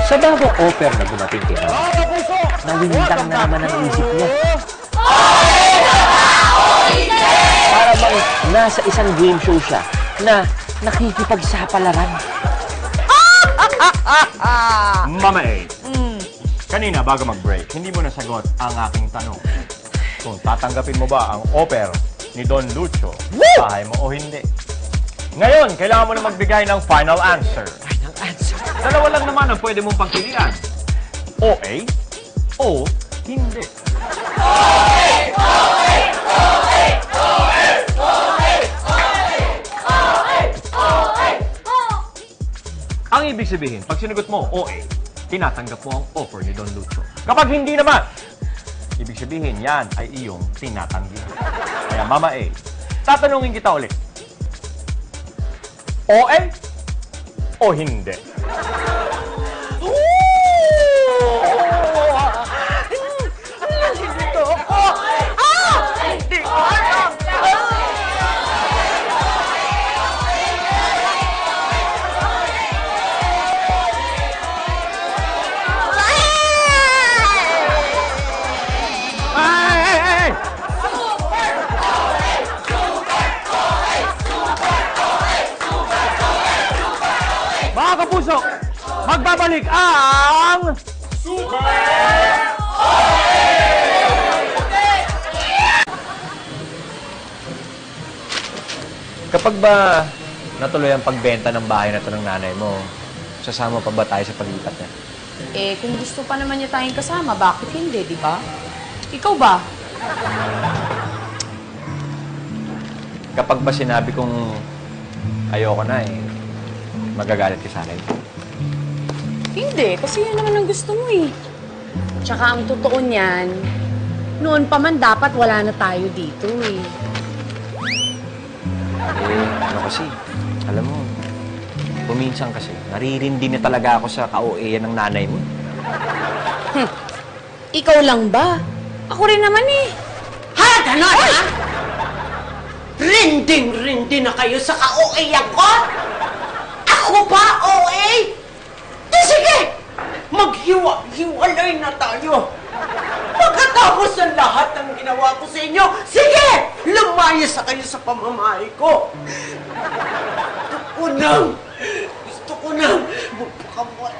Sa bagong offer na dumating kay Ron, nalintang na naman ang isip niya. Para bang nasa isang game show siya na nakikipagsapalaran. Mama A, kanina bago mag-break, hindi mo nasagot ang aking tanong. Kung tatanggapin mo ba ang offer ni Don Lucio sa bahay mo o hindi. Ngayon, kailangan mo na magbigay ng final answer. Final answer. Dalawa lang naman ang pwede mong pagpilian. OA o hindi. Ang ibig sabihin, pag sinagot mo OA, tinatanggap mo ang offer ni Don Lucio. Kapag hindi naman, ibig sabihin yan ay iyong tinatanggi. Kaya Mama A, tatanungin kita ulit. OA o hindi? Mga kapuso, magbabalik ang... Kapag ba natuloy ang pagbenta ng bahay na ito ng nanay mo, sasama pa ba tayo sa paglipat niya? Eh, kung gusto pa naman niya tayong kasama, bakit hindi, di ba? Ikaw ba? Kapag ba sinabi kong ayoko na magagalit ka sa akin? Hindi, kasi yan naman ang gusto mo eh. Tsaka ang totoo niyan, noon pa man dapat wala na tayo dito eh. Ano kasi, alam mo, kuminsan kasi, naririndi na talaga ako sa ka-OA ng nanay mo. Ikaw lang ba? Ako rin naman eh. Ha? Ganon, ha? Rinding-rindi na kayo sa ka-OA ko? Ako ba, OA? Di sige! Maghiwa-hiwalay na tayo. Pagkatapos ng lahat ng ginawa ko sa inyo, sige! Lumayas na kayo sa pamamahay ko. Gusto ko nang magpakamay.